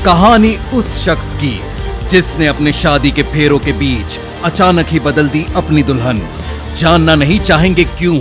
कहानी उस शख्स की जिसने अपने शादी के फेरों के बीच अचानक ही बदल दी अपनी दुल्हन। जानना नहीं चाहेंगे क्यों?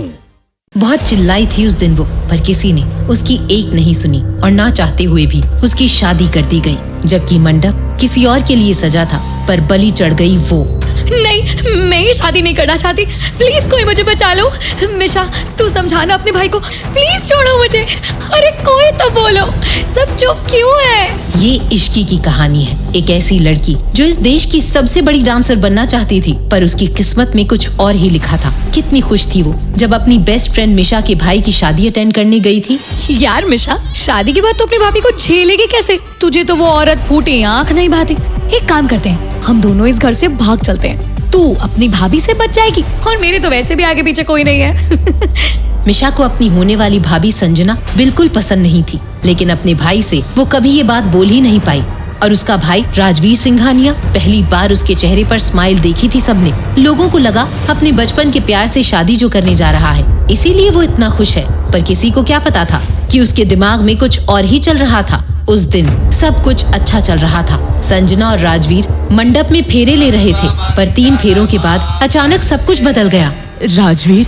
बहुत चिल्लाई थी उस दिन वो, पर किसी ने उसकी एक नहीं सुनी और ना चाहते हुए भी उसकी शादी कर दी गई। जबकि मंडप किसी और के लिए सजा था, पर बलि चढ़ गई वो। नहीं, मैं ये शादी नहीं करना चाहती। प्लीज कोई मुझे बचा लो। मिशा, तू समझाना अपने भाई को, प्लीज छोड़ो मुझे। अरे कोई तो बोलो, सब चुप क्यों है? ये इश्की की कहानी है। एक ऐसी लड़की जो इस देश की सबसे बड़ी डांसर बनना चाहती थी, पर उसकी किस्मत में कुछ और ही लिखा था। कितनी खुश थी वो जब अपनी बेस्ट फ्रेंड मिशा के भाई की शादी अटेंड करने गई थी। यार मिशा, शादी के बाद तो अपनी भाभी को झेलेगी कैसे? तुझे तो वो औरत फूटी आंख नहीं भाती। एक काम करते हैं, हम दोनों इस घर से भाग चलते हैं। तू अपनी भाभी से बच जाएगी और मेरे तो वैसे भी आगे पीछे कोई नहीं है। मिशा को अपनी होने वाली भाभी संजना बिल्कुल पसंद नहीं थी, लेकिन अपने भाई से वो कभी ये बात बोल ही नहीं पाई। और उसका भाई राजवीर सिंघानिया, पहली बार उसके चेहरे पर स्माइल देखी थी सबने। लोगों को लगा अपने बचपन के प्यार से शादी जो करने जा रहा है, इसीलिए वो इतना खुश है। पर किसी को क्या पता था कि उसके दिमाग में कुछ और ही चल रहा था। उस दिन सब कुछ अच्छा चल रहा था। संजना और राजवीर मंडप में फेरे ले रहे थे, पर 3 फेरों के बाद अचानक सब कुछ बदल गया। राजवीर,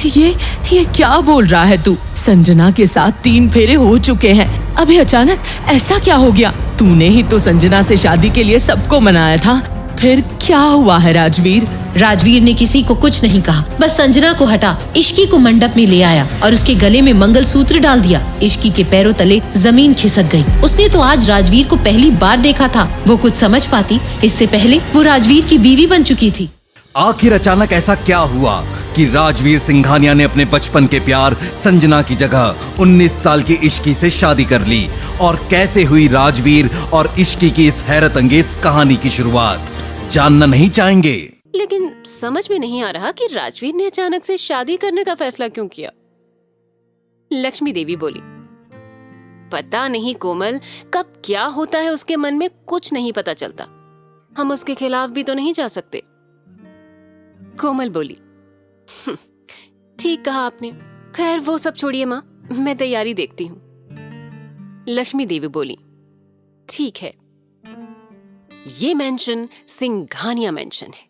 ये क्या बोल रहा है तू? संजना के साथ 3 फेरे हो चुके हैं, अभी अचानक ऐसा क्या हो गया? तूने ही तो संजना से शादी के लिए सबको मनाया था, फिर क्या हुआ है राजवीर? राजवीर ने किसी को कुछ नहीं कहा, बस संजना को हटा इश्की को मंडप में ले आया और उसके गले में मंगलसूत्र डाल दिया। इश्की के पैरों तले जमीन खिसक गई। उसने तो आज राजवीर को पहली बार देखा था। वो कुछ समझ पाती, इससे पहले वो राजवीर की बीवी बन चुकी थी। आखिर अचानक ऐसा क्या हुआ कि राजवीर सिंघानिया ने अपने बचपन के प्यार संजना की जगह 19 साल की इश्की से शादी कर ली? और कैसे हुई राजवीर और इश्की की इस हैरत अंगेज कहानी की शुरुआत? जानना नहीं चाहेंगे? लेकिन समझ में नहीं आ रहा कि राजवीर ने अचानक से शादी करने का फैसला क्यों किया। लक्ष्मी देवी बोली, पता नहीं कोमल, कब क्या होता है उसके मन में कुछ नहीं पता चलता। हम उसके खिलाफ भी तो नहीं जा सकते। कोमल बोली, ठीक कहा आपने। खैर वो सब छोड़िए माँ, मैं तैयारी देखती हूँ। लक्ष्मी देवी बोली, ठीक है। ये मेंशन सिंघानिया मेंशन है,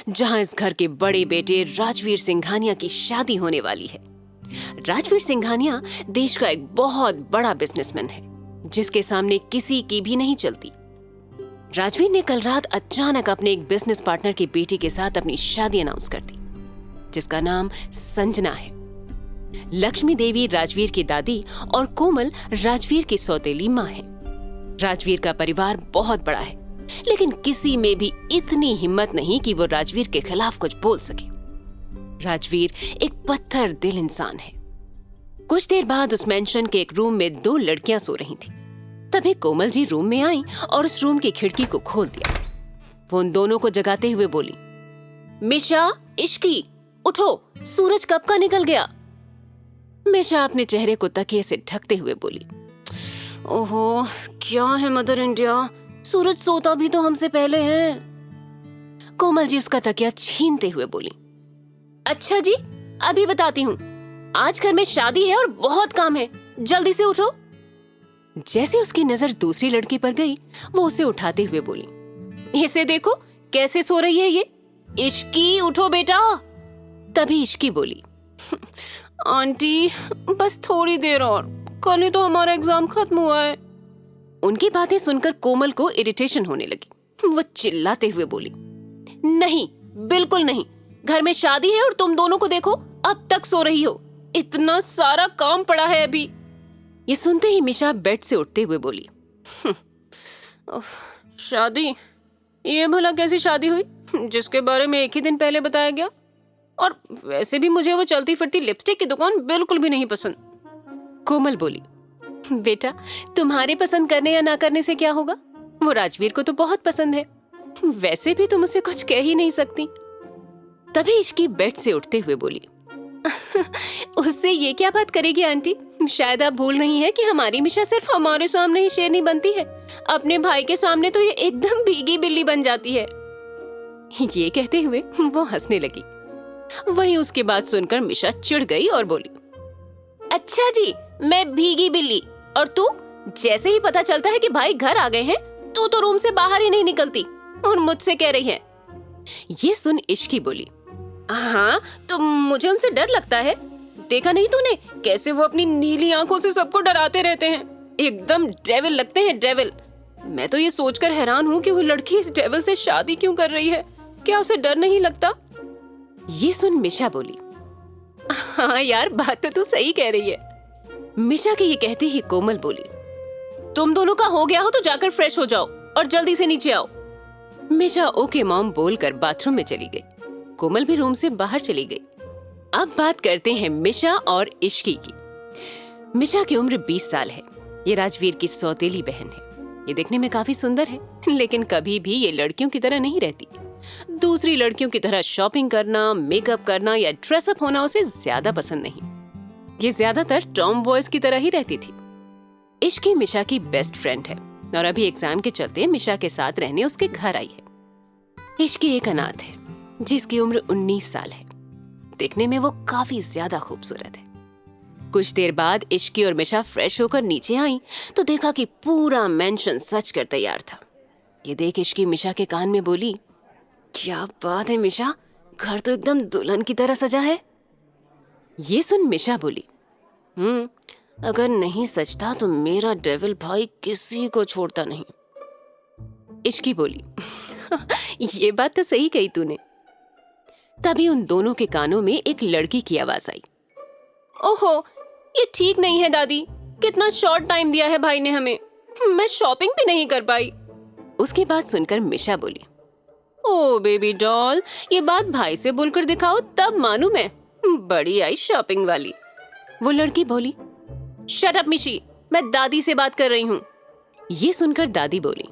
जहां इस घर के बड़े बेटे राजवीर सिंघानिया की शादी होने वाली है। राजवीर सिंघानिया देश का एक बहुत बड़ा बिजनेसमैन है, जिसके सामने किसी की भी नहीं चलती। राजवीर ने कल रात अचानक अपने एक बिजनेस पार्टनर की बेटी के साथ अपनी शादी अनाउंस कर दी, जिसका नाम संजना है। लक्ष्मी देवी राजवीर की दादी और कोमल राजवीर की सौतेली माँ है। राजवीर का परिवार बहुत बड़ा है, लेकिन किसी में भी इतनी हिम्मत नहीं कि वो राजवीर के खिलाफ कुछ बोल सके। राजवीर एक पत्थर दिल इंसान है। कुछ देर बाद उस मेंशन के एक रूम में 2 लड़कियां सो रही थीं। तभी कोमल जी रूम में आई और उस रूम की खिड़की को खोल दिया। वो उन दोनों को जगाते हुए बोली, मिशा, इश्की, उठो, सूरज कब का निकल गया। मिशा अपने चेहरे को तकिए से ढकते हुए बोली, ओहो, क्या है मदर इंडिया, सूरज सोता भी तो हमसे पहले है। कोमल जी उसका तकिया छीनते हुए बोली, अच्छा जी, अभी बताती हूँ। आज घर में शादी है और बहुत काम है, जल्दी से उठो। जैसे उसकी नजर दूसरी लड़की पर गई, वो उसे उठाते हुए बोली, इसे देखो कैसे सो रही है ये। इश्की, उठो बेटा। तभी इश्की बोली, आंटी बस थोड़ी देर और, कल ही तो हमारा एग्जाम खत्म हुआ है। उनकी बातें सुनकर कोमल को इरिटेशन होने लगी। वो चिल्लाते हुए बोली, नहीं, बिल्कुल नहीं, घर में शादी है और तुम दोनों को देखो अब तक सो रही हो, इतना सारा काम पड़ा है अभी। ये सुनते ही मिशा बेड से उठते हुए बोली, शादी? ये भला कैसी शादी हुई जिसके बारे में एक ही दिन पहले बताया गया? और वैसे भी मुझे वो चलती फिरती लिपस्टिक की दुकान बिल्कुल भी नहीं पसंद। कोमल बोली, बेटा, तुम्हारे पसंद करने या ना करने से क्या होगा? वो राजवीर को तो बहुत पसंद है, वैसे भी तुम उसे कुछ कह ही नहीं सकती। तभी इश्की बेड से उठते हुए बोली, उससे ये क्या बात करेगी आंटी? शायद आप भूल रही हैं कि हमारी मिशा सिर्फ हमारे सामने ही शेरनी बनती है, अपने भाई के सामने तो ये एकदम भीगी बिल्ली बन जाती है। ये कहते हुए वो हंसने लगी। वहीं उसकी बात सुनकर मिशा चिढ़ गई और बोली, अच्छा जी, मैं भीगी बिल्ली और तू जैसे ही पता चलता है कि भाई घर आ गए हैं तो रूम से बाहर ही नहीं निकलती और मुझसे कह रही है। ये सुन इश्की बोली, हाँ तो मुझे उनसे डर लगता है। देखा नहीं तूने कैसे वो अपनी नीली आंखों से सबको डराते रहते हैं, एकदम डेविल लगते हैं, डेविल। मैं तो ये सोचकर हैरान हूँ कि वो लड़की इस डेविल से शादी क्यों कर रही है, क्या उसे डर नहीं लगता? ये सुन मिशा बोली, हाँ यार बात तो तू सही कह रही है। मिशा के ये कहते ही कोमल बोली, तुम दोनों का हो गया हो तो जाकर फ्रेश हो जाओ और जल्दी से नीचे आओ। मिशा ओके मॉम बोलकर बाथरूम में चली गई। कोमल भी रूम से बाहर चली गई। अब बात करते हैं मिशा और इश्की की। मिशा की उम्र 20 साल है। ये राजवीर की सौतेली बहन है। ये देखने में काफी सुंदर है, लेकिन कभी भी ये लड़कियों की तरह नहीं रहती। दूसरी लड़कियों की तरह शॉपिंग करना, मेकअप करना या ड्रेसअप होना उसे ज्यादा पसंद नहीं। ये ज्यादातर टॉम बॉयज की तरह ही रहती थी। इश्की मिशा की बेस्ट फ्रेंड है और अभी एग्जाम के चलते मिशा के साथ रहने उसके घर आई है। इश्की एक अनाथ है जिसकी उम्र 19 साल है। देखने में वो काफी ज्यादा खूबसूरत है। कुछ देर बाद इश्की और मिशा फ्रेश होकर नीचे आई तो देखा कि पूरा मेंशन सज कर तैयार था। ये देख इश्की मिशा के कान में बोली, क्या बात है मिशा, घर तो एकदम दुल्हन की तरह सजा है। ये सुन मिशा बोली, अगर नहीं सजता तो मेरा डेविल भाई किसी को छोड़ता नहीं। इश्की बोली, ये बात तो सही कही तूने। तभी उन दोनों के कानों में एक लड़की की आवाज आई, ओहो ये ठीक नहीं है दादी, कितना शॉर्ट टाइम दिया है भाई ने हमें, मैं शॉपिंग भी नहीं कर पाई। उसकी बात सुनकर मिशा बोली, ओ बेबी डॉल, ये बात भाई से बोलकर दिखाओ तब मानूं मैं, बड़ी आई शॉपिंग वाली। वो लड़की बोली, शट अप मिशी, मैं दादी से बात कर रही हूँ। ये सुनकर दादी बोली,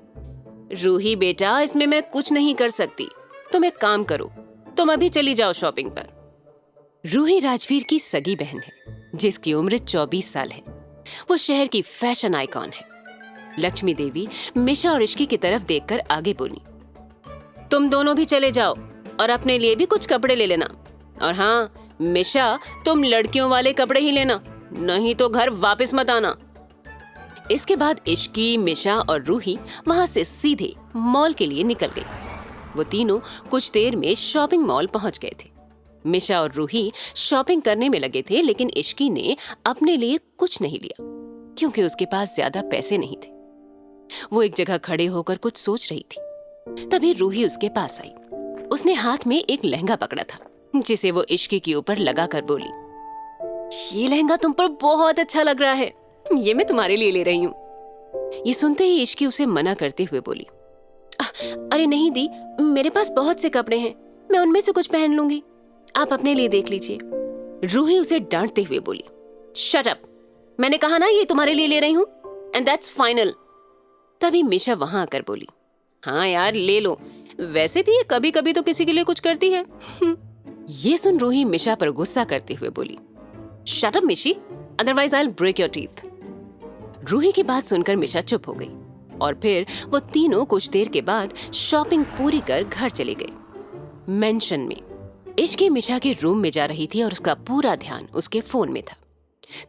रूही बेटा इसमें मैं कुछ नहीं कर सकती, तुम एक काम करो, तुम अभी चली जाओ शॉपिंग पर। रूही राजवीर की सगी बहन है जिसकी उम्र 24 साल है। वो शहर की फैशन आइकॉन है। लक्ष्मी देवी मिशा और इश्की की तरफ देखकर आगे बोली, तुम दोनों भी चले जाओ और अपने लिए भी कुछ कपड़े ले लेना, और हाँ मिशा तुम लड़कियों वाले कपड़े ही लेना, नहीं तो घर वापस मत आना। इसके बाद इश्की, मिशा और रूही वहां से सीधे मॉल के लिए निकल गई। वो तीनों कुछ देर में शॉपिंग मॉल पहुंच गए थे। मिशा और रूही शॉपिंग करने में लगे थे, लेकिन इश्की ने अपने लिए कुछ नहीं लिया क्योंकि उसके पास ज्यादा पैसे नहीं थे। वो एक जगह खड़े होकर कुछ सोच रही थी। तभी रूही उसके पास आई। उसने हाथ में एक लहंगा पकड़ा था जिसे वो इश्की के ऊपर लगाकर बोली, ये लहंगा तुम पर बहुत अच्छा लग रहा है, ये मैं तुम्हारे लिए ले रही हूँ। ये सुनते ही इश्की उसे मना करते हुए बोली, अरे नहीं दी, मेरे पास बहुत से कपड़े हैं, मैं उनमें से कुछ पहन लूंगी, आप अपने लिए देख लीजिए। रूही उसे डांटते हुए बोली, शट अप, मैंने कहा ना ये तुम्हारे लिए ले रही हूँ, एंड दैट्स फाइनल। तभी मिशा वहां आकर बोली, हाँ यार ले लो, वैसे भी ये कभी कभी तो किसी के लिए कुछ करती है। ये सुन रूही मिशा पर गुस्सा करते हुए बोली, shut up Mishi, otherwise I will break your teeth. Ruhi की बात सुनकर मिशा चुप हो गई और फिर वो तीनों कुछ देर के बाद शॉपिंग पूरी कर घर चले गए। मेंशन में इश्की मिशा के रूम में जा रही थी और उसका पूरा ध्यान उसके फोन में था।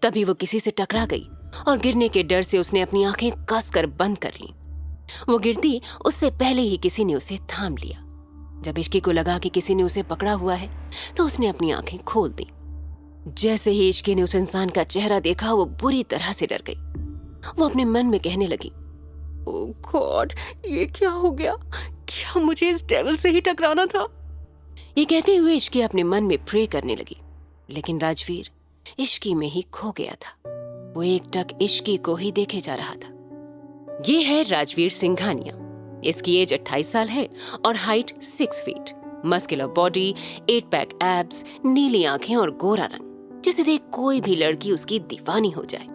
तभी वो किसी से टकरा गई और गिरने के डर से उसने अपनी आंखें कसकर बंद कर लीं। वो गिरती उससे पहले ही किसी ने उसे थाम लिया। जब इश्की को लगा कि किसी ने उसे पकड़ा हुआ है तो उसने अपनी आंखें खोल दी। जैसे ही इश्की ने उस इंसान का चेहरा देखा वो बुरी तरह से डर गई। वो अपने मन में कहने लगी, ओह गॉड, ये क्या हो गया, क्या मुझे इस डेविल से ही टकराना था। ये कहते हुए इश्की अपने मन में प्रे करने लगी, लेकिन राजवीर इश्की में ही खो गया था। वो एकटक इश्की को ही देखे जा रहा था। ये है राजवीर सिंघानिया। इसकी एज 28 साल है और height 6 feet, muscular body, 8 pack abs, नीली आंखें और गोरा रंग, जिसे देख कोई भी लड़की उसकी दीवानी हो जाए।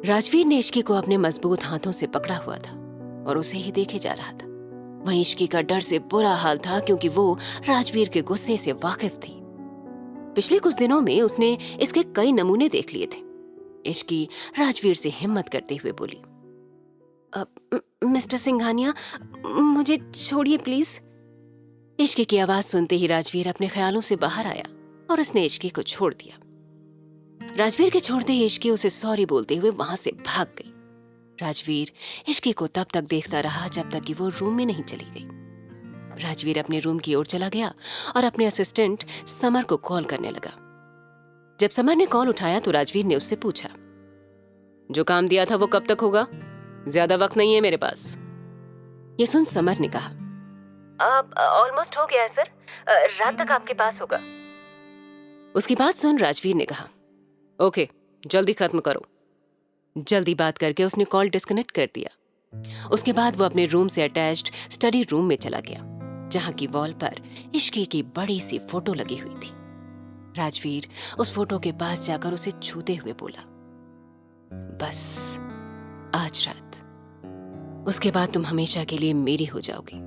राजवीर ने इश्की को अपने मजबूत हाथों से पकड़ा हुआ था और उसे ही देखे जा रहा था। वहीं इश्की का डर से बुरा हाल था क्योंकि वो राजवीर के गुस्से से वाकिफ थी। पिछले कुछ दिनों में उसने इसके कई नमूने देख लिए थे। इश्की राजवीर से हिम्मत करते हुए बोली, मिस्टर सिंघानिया, मुझे छोड़िए प्लीज। इश्की की आवाज सुनते ही राजवीर अपने ख्यालों से बाहर आया और उसने इश्की को छोड़ दिया। राजवीर के छोड़ते ही इश्की उसे सॉरी बोलते हुए वहां से भाग गई। राजवीर इश्की को तब तक देखता रहा जब तक कि वो रूम में नहीं चली गई। राजवीर अपने रूम की ओर चला गया और अपने असिस्टेंट समर को कॉल करने लगा। जब समर ने कॉल उठाया तो राजवीर ने उससे पूछा, जो काम दिया था वो कब तक होगा? ज्यादा वक्त नहीं है मेरे पास। ये सुन समर ने कहा, अब ऑलमोस्ट हो गया है सर, रात तक आपके पास होगा। उसकी बात सुन राजवीर ने कहा, ओके जल्दी खत्म करो। जल्दी बात करके उसने कॉल डिस्कनेक्ट कर दिया। उसके बाद वो अपने रूम से अटैच्ड स्टडी रूम में चला गया, जहां की वॉल पर इश्की की बड़ी सी फोटो लगी हुई थी। राजवीर उस फोटो के पास जाकर उसे छूते हुए बोला, बस आज रात, उसके बाद तुम हमेशा के लिए मेरी हो जाओगी।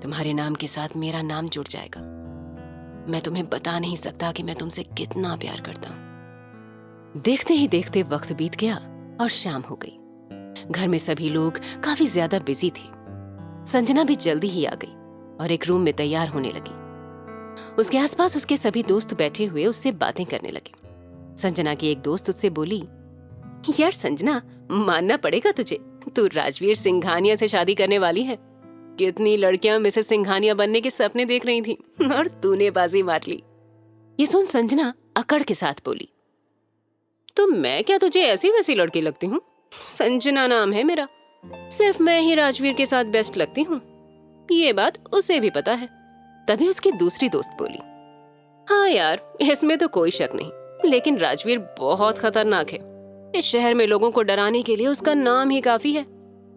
तुम्हारे नाम के साथ मेरा नाम जुड़ जाएगा। मैं तुम्हें बता नहीं सकता कि मैं तुमसे कितना प्यार करता हूं। देखते ही देखते वक्त बीत गया और शाम हो गई। घर में सभी लोग काफी ज्यादा बिजी थे। संजना भी जल्दी ही आ गई और एक रूम में तैयार होने लगी। उसके आसपास उसके सभी दोस्त बैठे हुए उससे बातें करने लगे। संजना की एक दोस्त उससे बोली, यार संजना, मानना पड़ेगा तुझे, तू राजवीर सिंघानिया से शादी करने वाली है। कितनी लड़कियां मिसेस सिंघानिया बनने के सपने देख रही थी और तूने बाजी मार ली। ये सुन संजना अकड़ के साथ बोली, तो मैं क्या तुझे ऐसी वैसी लड़की लगती हूँ? संजना नाम है मेरा, सिर्फ मैं ही राजवीर के साथ बेस्ट लगती हूँ। ये बात उसे भी पता है। तभी उसकी दूसरी दोस्त बोली, हाँ यार, इसमें तो कोई शक नहीं, लेकिन राजवीर बहुत खतरनाक है। इस शहर में लोगों को डराने के लिए उसका नाम ही काफी है।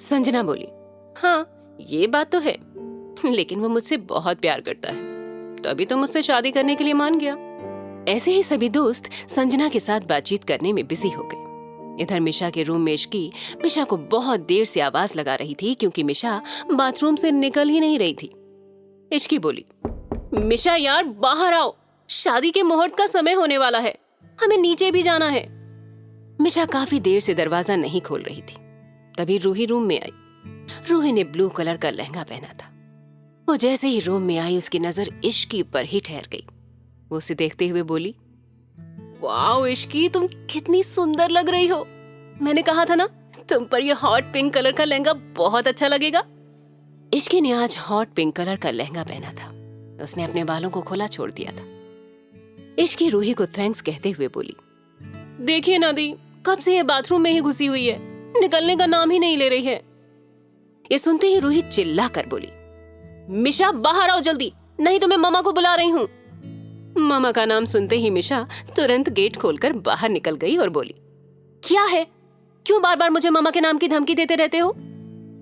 संजना बोली, हाँ ये बात तो है, लेकिन वो मुझसे बहुत प्यार करता है, तभी तो मुझसे शादी करने के लिए मान गया। ऐसे ही सभी दोस्त संजना के साथ बातचीत करने में बिजी हो गए। इधर मिशा के रूम में इश्की मिशा को बहुत देर से आवाज लगा रही थी, क्योंकि मिशा बाथरूम से निकल ही नहीं रही थी। इश्की बोली, मिशा यार बाहर आओ, शादी के मुहूर्त का समय होने वाला है, हमें नीचे भी जाना है। मिशा काफी देर से दरवाजा नहीं खोल रही थी। तभी रूही रूम में आई। रूही ने ब्लू कलर का लहंगा पहना था। वो जैसे ही रूम में आई उसकी नजर इश्की पर ही ठहर गई। वो उसे देखते हुए बोली, वाओ इश्की, तुम कितनी सुंदर लग रही हो। मैंने कहा था ना तुम पर ये हॉट पिंक कलर का लहंगा बहुत अच्छा लगेगा। इश्की ने आज हॉट पिंक कलर का लहंगा पहना था। उसने अपने बालों को खुला छोड़ दिया था। इश्की रूही को थैंक्स कहते हुए बोली, देखिए नादी, कब से ये बाथरूम में ही घुसी हुई है, निकलने का नाम ही नहीं ले रही है। ये सुनते ही रूही चिल्ला कर बोली, मिशा बाहर आओ जल्दी, नहीं तो मैं मामा को बुला रही हूँ। मामा का नाम सुनते ही मिशा तुरंत गेट खोलकर बाहर निकल गई और बोली, क्या है, क्यों बार बार मुझे मामा के नाम की धमकी देते रहते हो?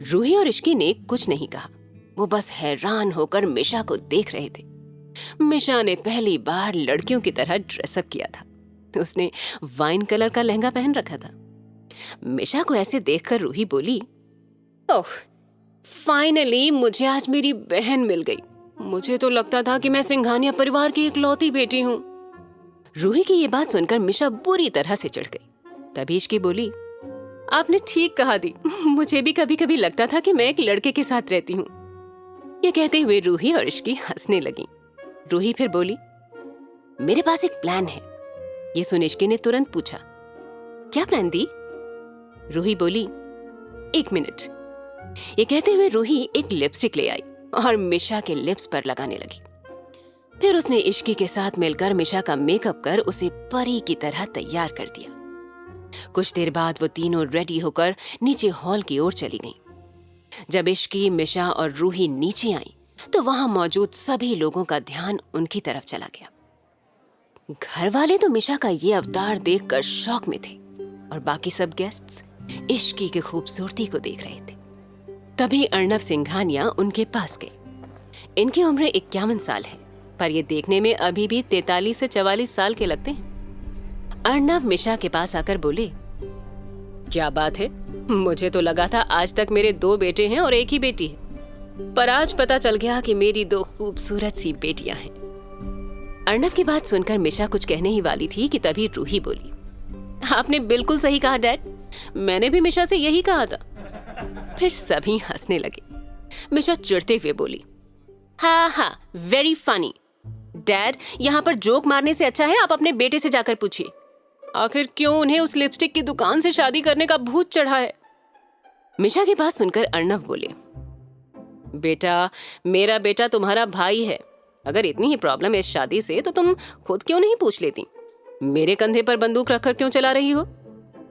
रूही और इश्की ने कुछ नहीं कहा। वो बस हैरान होकर मिशा को देख रहे थे। मिशा ने पहली बार लड़कियों की तरह ड्रेसअप किया था। उसने वाइन कलर का लहंगा पहन रखा था। मिशा को ऐसे देखकर रूही बोली, ओह फाइनली मुझे आज मेरी बहन मिल गई। मुझे तो लगता था कि मैं सिंघानिया परिवार की इकलौती बेटी हूँ। रूही की ये बात सुनकर मिशा बुरी तरह से चिढ़ गई। तभी इश्की बोली, आपने ठीक कहा दी, मुझे भी कभी कभी लगता था कि मैं एक लड़के के साथ रहती हूँ। ये कहते हुए रूही और इश्की हंसने लगी। रूही फिर बोली, मेरे पास एक प्लान है। ये सुन इश्की ने तुरंत पूछा, क्या प्लान दी? रूही बोली, एक मिनट। ये कहते हुए रूही एक लिपस्टिक ले आई और मिशा के लिप्स पर लगाने लगी। फिर उसने इश्की के साथ मिलकर मिशा का मेकअप कर उसे परी की तरह तैयार कर दिया। कुछ देर बाद वो तीनों रेडी होकर नीचे हॉल की ओर चली गईं। जब इश्की, मिशा और रूही नीचे आई तो वहां मौजूद सभी लोगों का ध्यान उनकी तरफ चला गया। घर वाले तो मिशा का ये अवतार देखकर शॉक में थे और बाकी सब गेस्ट्स इश्की की खूबसूरती को देख रहे थे। तभी अर्नव सिंघानिया उनके पास गए। इनकी उम्र 51 साल है, पर ये देखने में अभी भी 43 से 44 साल के लगते हैं। अर्नव मिशा के पास आकर बोले, क्या बात है, मुझे तो लगा था आज तक मेरे 2 बेटे हैं और एक ही बेटी है, पर आज पता चल गया कि मेरी 2 खूबसूरत सी बेटियां हैं। अर्नव की बात सुनकर मिशा कुछ कहने ही वाली थी कि तभी रूही बोली, आपने बिल्कुल सही कहा डैड, मैंने भी मिशा से यही कहा था। फिर सभी हंसने लगे। मिशा चिढ़ते हुए बोली, हाँ हाँ वेरी फनी डैड, यहाँ पर जोक मारने से अच्छा है आप अपने बेटे से जाकर पूछिए, आखिर क्यों उन्हें उस लिपस्टिक की दुकान से शादी करने का भूत चढ़ा है। मिशा की बात सुनकर अर्णव बोले, बेटा, मेरा बेटा तुम्हारा भाई है। अगर इतनी ही प्रॉब्लम है इस शादी से तो तुम खुद क्यों नहीं पूछ लेती? मेरे कंधे पर बंदूक रखकर क्यों चला रही हो?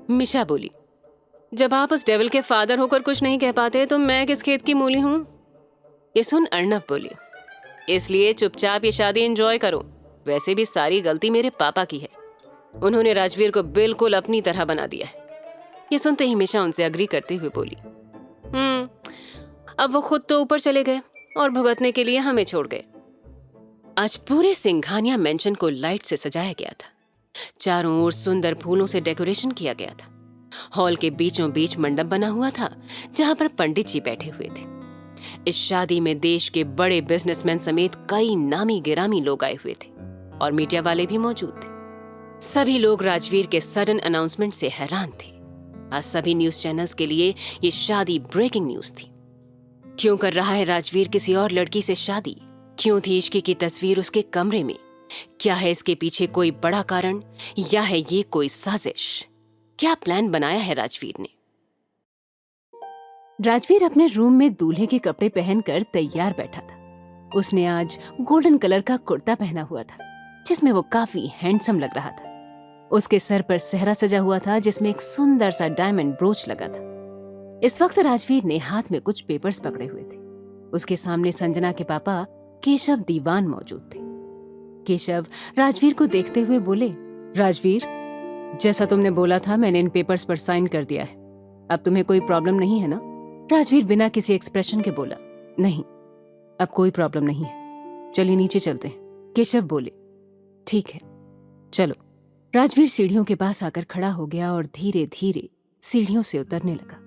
मिशा बोली, जब आप उस डेविल के फादर होकर कुछ नहीं कह पाते तो मैं किस खेत की मूली हूं? ये सुन अर्णव बोली, इसलिए चुपचाप ये शादी एंजॉय करो। वैसे भी सारी गलती मेरे पापा की है। उन्होंने राजवीर को बिल्कुल अपनी तरह बना दिया है। ये सुनते ही मिशा उनसे अग्री करते हुए बोली, अब वो खुद तो ऊपर चले गए और भुगतने के लिए हमें छोड़ गए। आज पूरे सिंघानिया मेंशन को लाइट से सजाया गया था। चारों ओर सुंदर फूलों से डेकोरेशन किया गया था। हॉल के बीचों बीच मंडप बना हुआ था जहां पर पंडित जी बैठे हुए थे। इस शादी में देश के बड़े बिजनेसमैन समेत कई नामी गिरामी लोग आए हुए थे और मीडिया वाले भी मौजूद थे। सभी लोग राजवीर के सडन अनाउंसमेंट से हैरान थे। आज सभी न्यूज चैनल्स के लिए ये शादी ब्रेकिंग न्यूज थी। क्यों कर रहा है राजवीर किसी और लड़की से शादी? क्यों थी इश्की की तस्वीर उसके कमरे में? क्या है इसके पीछे कोई बड़ा कारण या है ये कोई साजिश? क्या प्लान बनाया है राजवीर ने? राजवीर अपने रूम में दूल्हे के कपड़े पहनकर तैयार बैठा था। उसने आज गोल्डन कलर का कुर्ता पहना हुआ था जिसमें वो काफी हैंडसम लग रहा था। उसके सर पर सेहरा सजा हुआ था जिसमें एक सुंदर सा डायमंड ब्रोच लगा था। इस वक्त राजवीर ने हाथ में कुछ पेपर्स पकड़े हुए थे। उसके सामने संजना के पापा केशव दीवान मौजूद थे। केशव राजवीर को देखते हुए बोले, राजवीर, जैसा तुमने बोला था मैंने इन पेपर्स पर साइन कर दिया है। अब तुम्हें कोई प्रॉब्लम नहीं है ना? राजवीर बिना किसी एक्सप्रेशन के बोला, नहीं, अब कोई प्रॉब्लम नहीं है। चलिए नीचे चलते हैं। केशव बोले, ठीक है, चलो। राजवीर सीढ़ियों के पास आकर खड़ा हो गया और धीरे धीरे सीढ़ियों से उतरने लगा।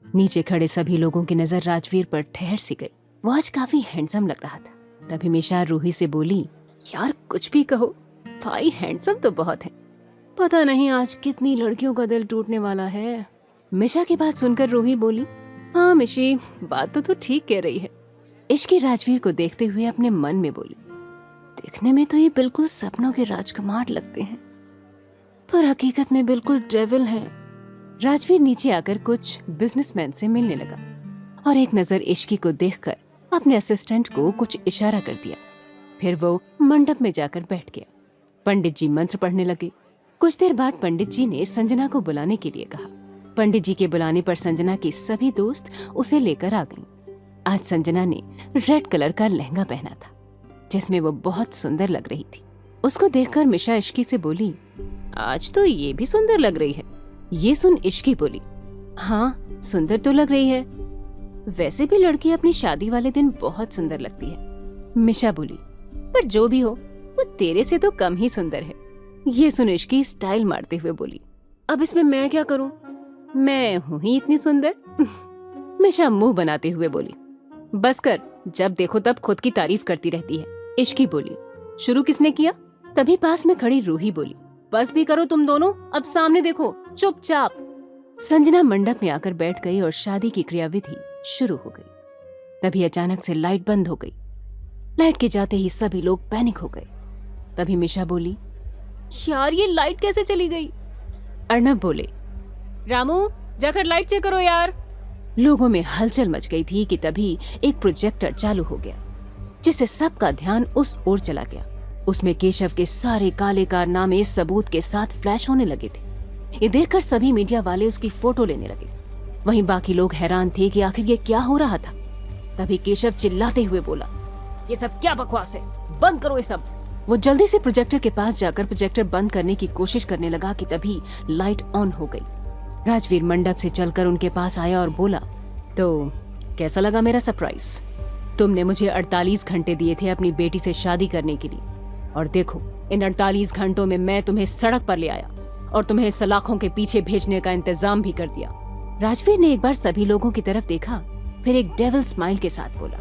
नीचे खड़े सभी लोगों की नजर राजवीर पर ठहर सी गई। वो आज काफी हैंडसम लग रहा था। तभी मिशा रूही से बोली, यार कुछ भी कहो, भाई हैंडसम तो बहुत है। पता नहीं आज कितनी लड़कियों का दिल टूटने वाला है। मिशा की बात सुनकर रूही बोली, हाँ मिशी, बात तो तू ठीक कह रही है। इश्की राजवीर को देखते हुए अपने मन में बोली, देखने में तो ये बिल्कुल सपनों के राजकुमार लगते हैं पर हकीकत में बिल्कुल डेविल हैं। राजवीर नीचे आकर कुछ बिजनेसमैन से मिलने लगा और एक नजर इश्की को देखकर अपने असिस्टेंट को कुछ इशारा कर दिया। फिर वो मंडप में जाकर बैठ गया। पंडित जी मंत्र पढ़ने लगे। कुछ देर बाद पंडित जी ने संजना को बुलाने के लिए कहा। पंडित जी के बुलाने पर संजना की सभी दोस्त उसे लेकर आ गईं। आज संजना ने रेड कलर का लहंगा पहना था जिसमें वो बहुत सुंदर लग रही थी। उसको देखकर मिशा इश्की से बोली, आज तो ये भी सुंदर लग रही है। ये सुन इश्की बोली, हाँ सुंदर तो लग रही है, वैसे भी लड़की अपनी शादी वाले दिन बहुत सुंदर लगती है। मिशा बोली, पर जो भी हो वो तेरे से तो कम ही सुंदर है। ये सुन इश्की स्टाइल मारते हुए बोली, अब इसमें मैं क्या करूं, मैं हूं ही इतनी सुंदर। मिशा मुंह बनाते हुए बोली, बस कर, जब देखो तब खुद की तारीफ करती रहती है। इश्की बोली, शुरू किसने किया? तभी पास में खड़ी रूही बोली, बस भी करो तुम दोनों, अब सामने देखो चुपचाप। संजना मंडप में आकर बैठ गई और शादी की क्रियाविधि शुरू हो गई। तभी अचानक से लाइट बंद हो गई। लाइट के जाते ही सभी लोग पैनिक हो गए। तभी मिशा बोली, यार ये लाइट कैसे चली गई? अर्णव बोले, रामू जाकर लाइट चेक करो यार। लोगों में हलचल मच गई थी कि तभी एक प्रोजेक्टर चालू हो गया जिससे सबका ध्यान उस ओर चला गया। उसमें केशव के सारे काले कारनामे सबूत के साथ फ्लैश होने लगे थे। ये देखकर सभी मीडिया वाले उसकी फोटो लेने लगे। वहीं बाकी लोग हैरान थे कि आखिर ये क्या हो रहा था। तभी केशव चिल्लाते हुए बोला, ये सब क्या बकवास है, बंद करो ये सब। वो जल्दी से प्रोजेक्टर के पास जाकर प्रोजेक्टर बंद करने की कोशिश करने लगा कि तभी लाइट ऑन हो गई। राजवीर मंडप से चलकर उनके पास आया और बोला, तो कैसा लगा मेरा सरप्राइज? तुमने मुझे 48 घंटे दिए थे अपनी बेटी से शादी करने के लिए और देखो इन 48 घंटों में मैं तुम्हें सड़क पर ले आया और तुम्हें सलाखों के पीछे भेजने का इंतजाम भी कर दिया। राजवीर ने एक बार सभी लोगों की तरफ देखा, फिर एक डेविल स्माइल के साथ बोला,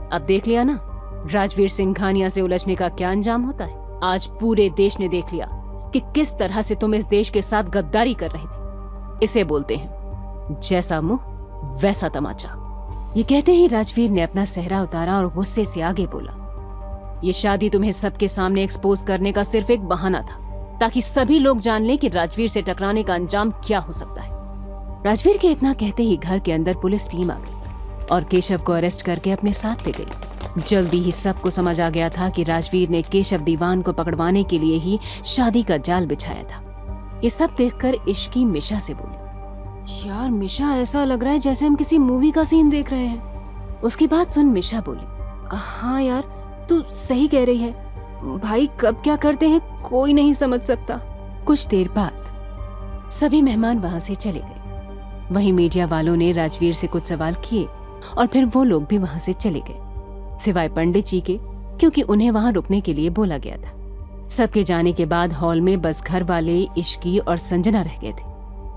अब देख लिया ना राजवीर सिंघानिया से उलझने का क्या अंजाम होता है। आज पूरे देश ने देख लिया कि किस तरह से तुम इस देश के साथ गद्दारी कर रहे थे। इसे बोलते हैं जैसा मुंह वैसा तमाचा। ये कहते ही राजवीर ने अपना सेहरा उतारा और गुस्से से आगे बोला, ये शादी तुम्हें सबके सामने एक्सपोज करने का सिर्फ एक बहाना था ताकि सभी लोग जान लें कि राजवीर से टकराने का अंजाम क्या हो सकता है। राजवीर के इतना कहते ही घर के अंदर पुलिस टीम आ गई और केशव को अरेस्ट करके अपने साथ ले गई। जल्दी ही सबको समझ आ गया था कि राजवीर ने केशव दीवान को पकड़वाने के लिए ही शादी का जाल बिछाया था। ये सब देखकर इश्की मिशा से बोली, यार मिशा, ऐसा लग रहा है जैसे हम किसी मूवी का सीन देख रहे हैं। उसकी बात सुन मिशा बोली, हाँ यार, तू सही कह रही है भाई, कब क्या करते हैं कोई नहीं समझ सकता। कुछ देर बाद सभी मेहमान वहां से चले गए। वहीं मीडिया वालों ने राजवीर से कुछ सवाल किए और फिर वो लोग भी वहां से चले गए, सिवाय पंडित जी के, क्योंकि उन्हें वहां रुकने के लिए बोला गया था। सबके जाने के बाद हॉल में बस घर वाले, इश्की और संजना रह गए थे।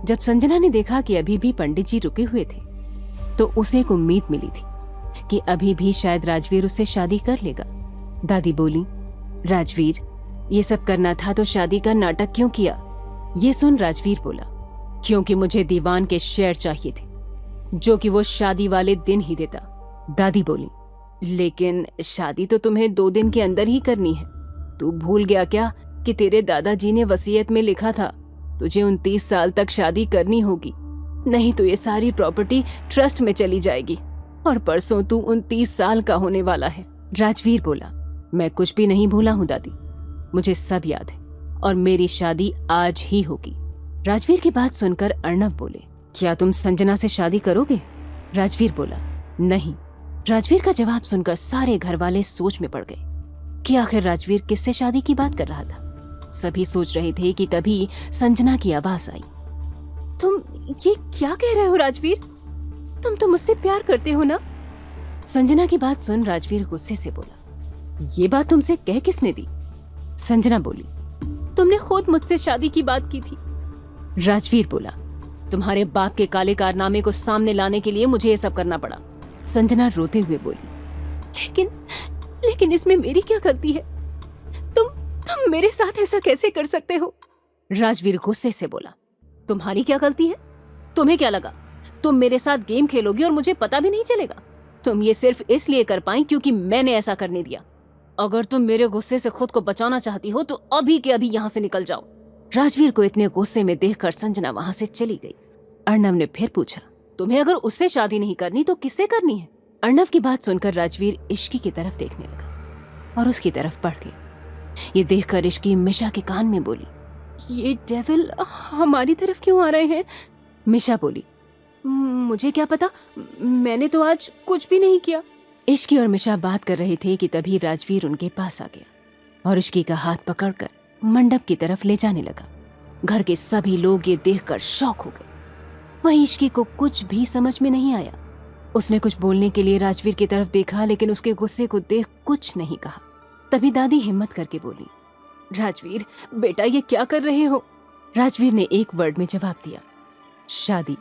जब संजना ने देखा कि अभी भी पंडित जी रुके हुए थे तो उसे एक उम्मीद मिली थी कि अभी भी शायद राजवीर उससे शादी कर लेगा। दादी बोली, राजवीर, ये सब करना था तो शादी का नाटक क्यों किया? ये सुन राजवीर बोला, क्योंकि मुझे दीवान के शेयर चाहिए थे, जो कि वो शादी वाले दिन ही देता। दादी बोली, लेकिन शादी तो तुम्हें 2 दिन के अंदर ही करनी है। तू भूल गया क्या कि तेरे दादाजी ने वसीयत में लिखा था तुझे 29 साल तक शादी करनी होगी, नहीं तो ये सारी प्रॉपर्टी ट्रस्ट में चली जाएगी और परसों तू 29 साल का होने वाला है। राजवीर बोला, मैं कुछ भी नहीं भूला हूँ दादी, मुझे सब याद है और मेरी शादी आज ही होगी। राजवीर की बात सुनकर अर्णव बोले, क्या तुम संजना से शादी करोगे? राजवीर बोला, नहीं। राजवीर का जवाब सुनकर सारे घर वाले सोच में पड़ गए कि आखिर राजवीर किससे शादी की बात कर रहा था। सभी सोच रहे थे कि तभी संजना की आवाज आई, तुम ये क्या कह रहे हो राजवीर? तुम तो मुझसे प्यार करते हो ना? संजना की बात सुन राजवीर गुस्से से बोला, ये बात तुमसे कह किसने दी? संजना बोली, तुमने खुद मुझसे शादी की बात की थी। राजवीर बोला, तुम्हारे बाप के काले कारनामे को सामने लाने के लिए मुझे ये सब करना पड़ा। संजना रोते हुए बोली, लेकिन इसमें मेरी क्या गलती है? तुम मेरे साथ ऐसा कैसे कर सकते हो? राजवीर गुस्से से बोला, तुम्हारी क्या गलती है? तुम्हें क्या लगा तुम मेरे साथ गेम खेलोगी और मुझे पता भी नहीं चलेगा? तुम ये सिर्फ इसलिए कर पाई क्योंकि मैंने ऐसा करने दिया। अगर तुम मेरे गुस्से से खुद को बचाना चाहती हो तो अभी के अभी यहाँ से निकल जाओ। राजवीर को इतने गुस्से में देखकर संजना वहां से चली गई। अर्णव ने फिर पूछा, तुम्हें अगर उससे शादी नहीं करनी तो किससे करनी है? अर्णव की बात सुनकर राजवीर इश्की की तरफ देखने लगा और उसकी तरफ बढ़ गया। ये देखकर इश्की मिशा के कान में बोली, ये डेविल हमारी तरफ क्यों आ रहे हैं? मिशा बोली, मुझे क्या पता, मैंने तो आज कुछ भी नहीं किया। इश्की और मिशा बात कर रहे थे कि तभी राजवीर उनके पास आ गया और इश्की का हाथ पकड़कर मंडप की तरफ ले जाने लगा। घर के सभी लोग ये देखकर शॉक हो गए। वहीं इश्की को कुछ भी समझ में नहीं आया। उसने कुछ बोलने के लिए राजवीर की तरफ देखा, लेकिन उसके गुस्से को देख कुछ नहीं कहा। तभी दादी हिम्मत करके बोली, राजवीर बेटा, ये क्या कर रहे हो? राजवीर ने एक वर्ड में जवाब दिया, शादी।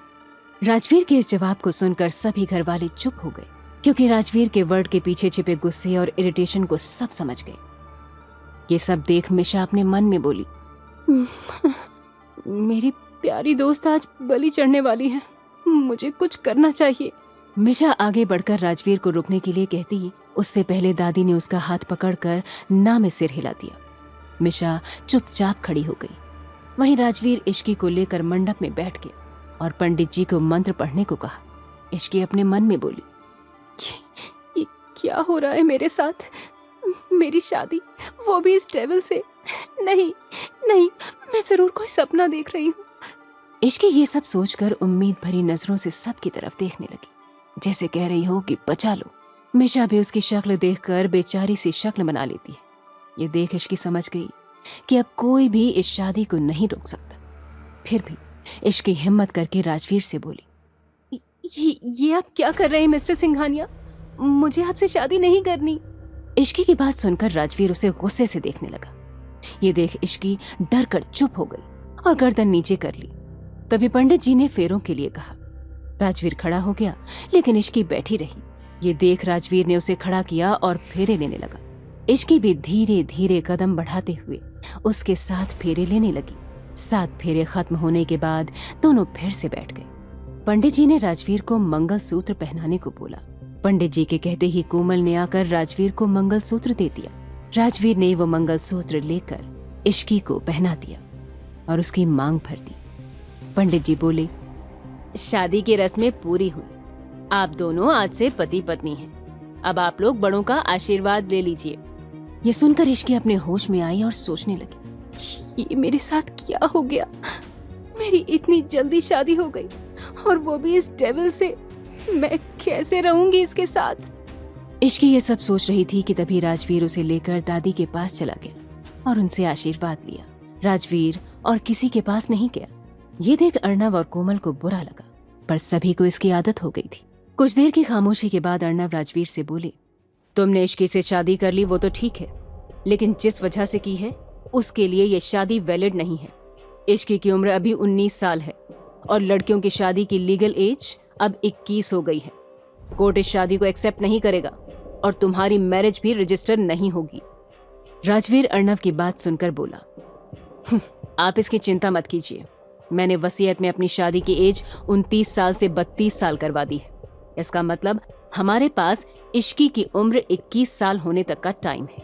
राजवीर के इस जवाब को सुनकर सभी घर वाले चुप हो गए, क्योंकि राजवीर के वर्ड के पीछे छिपे गुस्से और इरिटेशन को सब समझ गए। ये सब देख मिशा अपने मन में बोली, मेरी प्यारी दोस्त आज बलि चढ़ने वाली है, मुझे कुछ करना चाहिए। मिशा आगे बढ़कर राजवीर को रुकने के लिए कहती, उससे पहले दादी ने उसका हाथ पकड़कर ना में सिर हिला दिया। मिशा चुपचाप खड़ी हो गई। वहीं राजवीर इश्की को लेकर मंडप में बैठ गया और पंडित जी को मंत्र पढ़ने को कहा। इश्की अपने मन में बोली, ये क्या हो रहा है मेरे साथ? मेरी शादी, वो भी इस डेविल से? नहीं नहीं, मैं जरूर कोई सपना देख रही हूँ। इश्की ये सब सोचकर उम्मीद भरी नजरों से सबकी तरफ देखने लगी, जैसे कह रही हो कि बचा लो। मिशा भी उसकी शक्ल देखकर बेचारी सी शक्ल बना लेती है। ये देख इश्की समझ गई कि अब कोई भी इस शादी को नहीं रोक सकता। फिर भी इश्की हिम्मत करके राजवीर से बोली, ये आप क्या कर रहे हैं मिस्टर सिंघानिया? मुझे आपसे शादी नहीं करनी। इश्की की बात सुनकर राजवीर उसे गुस्से से देखने लगा। ये देख इश्की डर कर चुप हो गई और गर्दन नीचे कर ली। तभी पंडित जी ने फेरों के लिए कहा। राजवीर खड़ा हो गया, लेकिन इश्की बैठी रही। ये देख राजवीर ने उसे खड़ा किया और फेरे लेने लगा। इश्की भी धीरे धीरे कदम बढ़ाते हुए उसके साथ फेरे लेने लगी। 7 फेरे खत्म होने के बाद दोनों फिर से बैठ गए। पंडित जी ने राजवीर को मंगलसूत्र पहनाने को बोला। पंडित जी के कहते ही कोमल ने आकर राजवीर को मंगलसूत्र दे दिया। राजवीर ने वो मंगलसूत्र लेकर इश्की को पहना दिया और उसकी मांग भर दी। पंडित जी बोले, शादी की रस्में पूरी हुई। आप दोनों आज से पति पत्नी हैं। अब आप लोग बड़ों का आशीर्वाद ले लीजिए। ये सुनकर इश्की अपने होश में आई और सोचने लगी, ये मेरे साथ क्या हो गया? मेरी इतनी जल्दी शादी हो गई और वो भी इस डेविल से। मैं कैसे रहूंगी इसके साथ? इश्की ये सब सोच रही थी कि तभी राजवीर उसे लेकर दादी के पास चला गया और उनसे आशीर्वाद लिया। राजवीर और किसी के पास नहीं गया। ये देख अर्णव और कोमल को बुरा लगा, पर सभी को इसकी आदत हो गई थी। कुछ देर की खामोशी के बाद अर्णव राजवीर से बोले, तुमने इश्की से शादी कर ली वो तो ठीक है, लेकिन जिस वजह से की है उसके लिए ये शादी वैलिड नहीं है। इश्की की उम्र अभी 19 साल है और लड़कियों की शादी की लीगल एज अब 21 हो गई है। कोर्ट इस शादी को एक्सेप्ट नहीं करेगा और तुम्हारी मैरिज भी रजिस्टर नहीं होगी। राजवीर अर्णव की बात सुनकर बोला, आप इसकी चिंता मत कीजिए। मैंने वसीयत में अपनी शादी की एज 29 साल से 32 साल करवा दी है। इसका मतलब हमारे पास इश्की की उम्र 21 साल होने तक का टाइम है।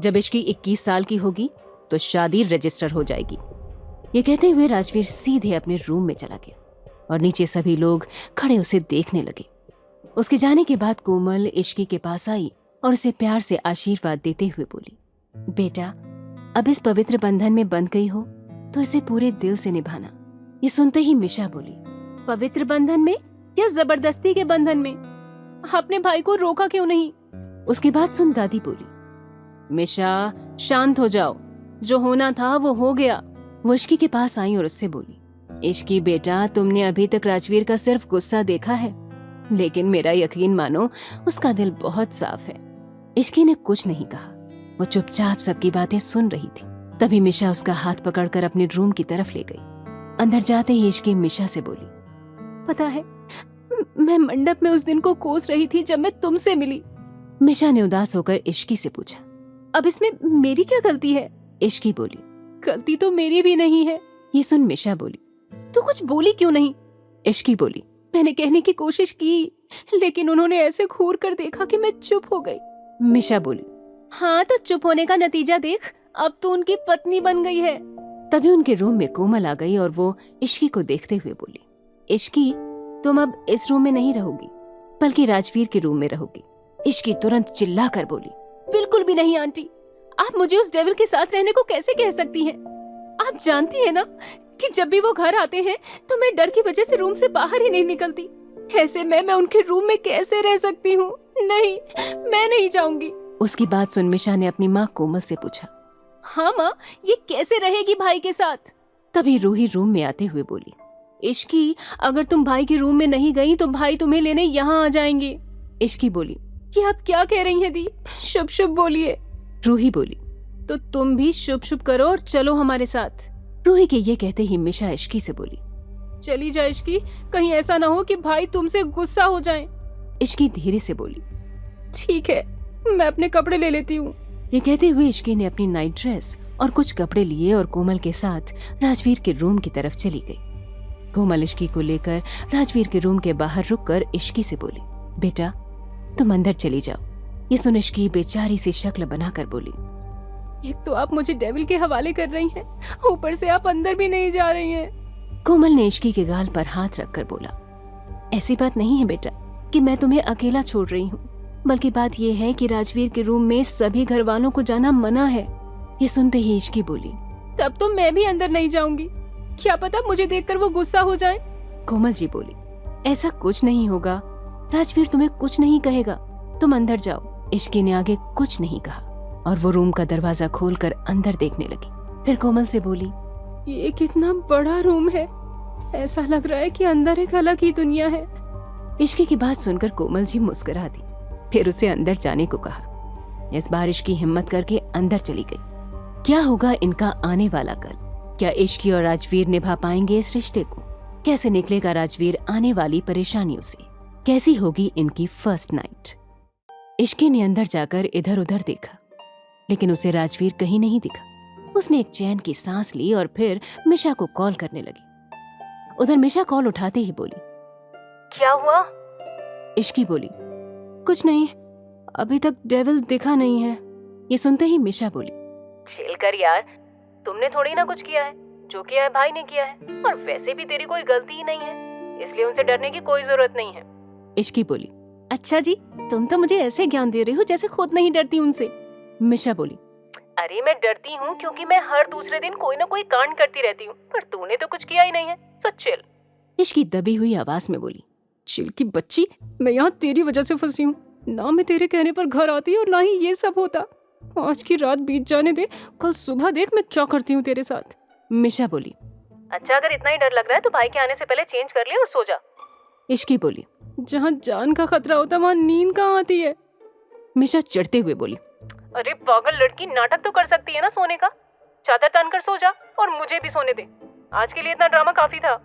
जब इश्की 21 साल की होगी तो शादी रजिस्टर हो जाएगी। ये कहते हुए राजवीर सीधे अपने रूम में चला गया और नीचे सभी लोग खड़े उसे देखने लगे। उसके जाने के बाद कोमल इश्की के पास आई और उसे प्यार से आशीर्वाद देते हुए बोली, बेटा अब इस पवित्र बंधन में बंध गई हो तो इसे पूरे दिल से निभाना। ये सुनते ही मिशा बोली, पवित्र बंधन में या जबरदस्ती के बंधन में? अपने भाई को रोका क्यों नहीं? उसकी बात सुन दादी बोली, मिशा शांत हो जाओ, जो होना था वो हो गया। वो इश्की के पास आई और उससे बोली, इश्की बेटा तुमने अभी तक राजवीर का सिर्फ गुस्सा देखा है, लेकिन मेरा यकीन मानो उसका दिल बहुत साफ है। इश्की ने कुछ नहीं कहा, वो चुपचाप सबकी बातें सुन रही थी। तभी मिशा उसका हाथ पकड़कर अपने रूम की तरफ ले गई। अंदर जाते ही इश्की मिशा से बोली, पता है मैं मंडप में उस दिन को कोस रही थी जब मैं तुमसे मिली। मिशा ने उदास होकर इश्की से पूछा, अब इसमें मेरी क्या गलती है? इश्की बोली, गलती तो मेरी भी नहीं है। ये सुन मिशा बोली, तू कुछ बोली क्यों नहीं? इश्की बोली, मैंने कहने की कोशिश की लेकिन उन्होंने ऐसे घूर कर देखा कि मैं चुप हो गई। मिशा बोली, हाँ तो चुप होने का नतीजा देख, अब तो उनकी पत्नी बन गई है। तभी उनके रूम में कोमल आ गई और वो इश्की को देखते हुए बोली, इश्की तुम अब इस रूम में नहीं रहोगी बल्कि राजवीर के रूम में रहोगी। इश्की तुरंत चिल्ला कर बोली, बिल्कुल भी नहीं आंटी, आप मुझे उस डेविल के साथ रहने को कैसे कह सकती हैं? आप जानती हैं ना कि जब भी वो घर आते हैं तो मैं डर की वजह से रूम से बाहर ही नहीं निकलती। ऐसे में मैं उनके रूम में कैसे रह सकती हूँ? नहीं, मैं नहीं जाऊंगी। उसकी बात सुन मिशा ने अपनी माँ कोमल से पूछा, हाँ माँ, ये कैसे रहेगी भाई के साथ? तभी रूही रूम में आते हुए बोली, इश्की अगर तुम भाई के रूम में नहीं गई तो भाई तुम्हें लेने यहाँ आ जाएंगे। इश्की बोली, ये आप क्या कह रही हैं दी? शुभ शुभ बोलिए। रूही बोली, तो तुम भी शुभ शुभ करो और चलो हमारे साथ। रूही के ये कहते ही मिशा इश्की से बोली, चली जा इश्की, कहीं ऐसा ना हो कि भाई तुमसे गुस्सा हो जाएं। इश्की धीरे से बोली, ठीक है, मैं अपने कपड़े ले लेती हूँ। ये कहते हुए इश्की ने अपनी नाइट ड्रेस और कुछ कपड़े लिए और कोमल के साथ राजवीर के रूम की तरफ चली गई। कोमल इश्की को लेकर राजवीर के रूम के बाहर रुककर इश्की से बोली, बेटा तुम अंदर चली जाओ। ये सुन इश्की बेचारी सी शक्ल बनाकर बोली, एक तो आप मुझे डेविल के हवाले कर रही हैं, ऊपर से आप अंदर भी नहीं जा रही हैं। कोमल ने इश्की के गाल पर हाथ रखकर बोला, ऐसी बात नहीं है बेटा कि मैं तुम्हें अकेला छोड़ रही हूँ, बल्कि बात यह है कि राजवीर के रूम में सभी घर वालों को जाना मना है। ये सुनते ही इश्की बोली, तब तो मैं भी अंदर नहीं जाऊंगी, क्या पता मुझे देखकर वो गुस्सा हो जाए। कोमल जी बोली, ऐसा कुछ नहीं होगा, राजवीर तुम्हें कुछ नहीं कहेगा, तुम अंदर जाओ। इश्की ने आगे कुछ नहीं कहा और वो रूम का दरवाजा खोलकर अंदर देखने लगी। फिर कोमल से बोली, ये कितना बड़ा रूम है, ऐसा लग रहा है कि अंदर एक अलग ही दुनिया है। इश्की की बात सुनकर कोमल जी मुस्कुरा दी, फिर उसे अंदर जाने को कहा। इस बार इश्की हिम्मत करके अंदर चली गई। क्या होगा इनका आने वाला कल? क्या इश्की और राजवीर निभा पाएंगे इस रिश्ते को? कैसे निकलेगा राजवीर आने वाली परेशानियों से? कैसी होगी इनकी फर्स्ट नाइट? इश्की ने अंदर जाकर इधर उधर देखा, लेकिन उसे राजवीर कहीं नहीं दिखा। उसने एक चैन की सांस ली और फिर मिशा को कॉल करने लगी। उधर मिशा कॉल उठाते ही बोली, क्या हुआ? इश्की बोली, कुछ नहीं, अभी तक डेविल दिखा नहीं है। ये सुनते ही मिशा बोली, चिल कर यार, तुमने थोड़ी ना कुछ किया है, जो किया है भाई ने किया है, और वैसे भी तेरी कोई गलती ही नहीं है। इसलिए उनसे डरने की कोई जरूरत नहीं है। इश्की बोली, अच्छा जी, तुम तो मुझे ऐसे ज्ञान दे रही हो जैसे खुद नहीं डरती उनसे। मिशा बोली, अरे मैं डरती हूँ क्योंकि मैं हर दूसरे दिन कोई ना कोई कांड करती रहती हूँ, पर तूने तो कुछ किया ही नहीं है, सो चिल। इश्की दबी हुई आवाज में बोली, चिल की बच्ची, मैं यहाँ तेरी वजह से फंसी हूँ। ना मैं तेरे कहने पर घर आती और ना ही ये सब होता। आज की रात बीत जाने दे, कल सुबह देख मैं क्या करती हूँ तेरे साथ। मिशा बोली, अच्छा अगर इतना ही डर लग रहा है तो भाई के आने से पहले चेंज कर ले और सो जा। इश्की बोली, जहाँ जान का खतरा होता वहाँ नींद कहाँ आती है। मिशा चिढ़ते हुए बोली, अरे पागल लड़की, नाटक तो कर सकती है ना सोने का। चादर तान कर सो जा और मुझे भी सोने दे, आज के लिए इतना ड्रामा काफी था।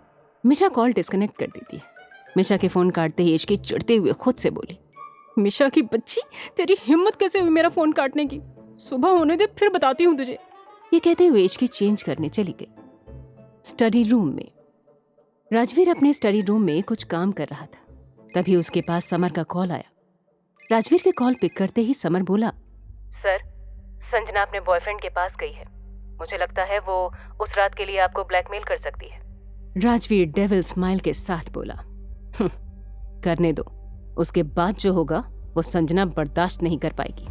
मिशा कॉल डिस्कनेक्ट कर देती है। मिशा के फोन काटते ही इश्की चिढ़ते हुए खुद से बोली, मिशा की बच्ची, तेरी हिम्मत कैसे हुई मेरा फोन काटने की? सुबह होने दे, फिर बताती हूँ तुझे। ये कहते हुए इश्की चेंज करने चली गई। स्टडी रूम में राजवीर अपने स्टडी रूम में कुछ काम कर रहा था, तभी उसके पास समर का कॉल आया। राजवीर के कॉल पिक करते ही समर बोला, सर, संजना अपने बॉयफ्रेंड के पास गई है। मुझे लगता है वो उस रात के लिए आपको ब्लैकमेल कर सकती है। राजवीर डेविल स्माइल के साथ बोला, करने दो, उसके बाद जो होगा वो संजना बर्दाश्त नहीं कर पाएगी।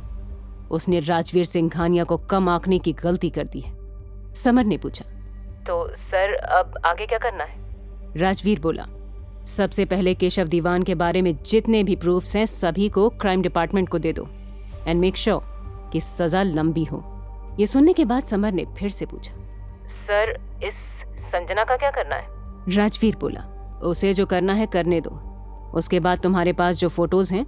उसने राजवीर सिंघानिया को कम आंकने की गलती कर दी है। समर ने पूछा, तो सर अब आगे क्या करना है? राजवीर बोला, सबसे पहले केशव दीवान के बारे में जितने भी प्रूफ्स हैं सभी को क्राइम डिपार्टमेंट को दे दो एंड मेक श्योर कि सजा लंबी हो। ये सुनने के बाद समर ने फिर से पूछा, सर इस संजना का क्या करना है? राजवीर बोला, उसे जो करना है करने दो, उसके बाद तुम्हारे पास जो फोटोज हैं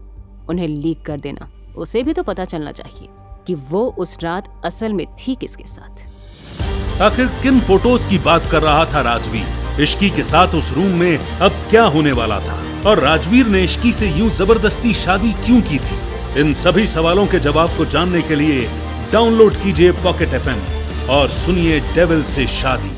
उन्हें लीक कर देना। उसे भी तो पता चलना चाहिए कि वो उस रात असल में थी किसके साथ। आखिर किन फोटोज की बात कर रहा था राजवीर? इश्की के साथ उस रूम में अब क्या होने वाला था? और राजवीर ने इश्की से यूं जबरदस्ती शादी क्यों की थी? इन सभी सवालों के जवाब को जानने के लिए डाउनलोड कीजिए पॉकेट FM और सुनिए डेविल से शादी।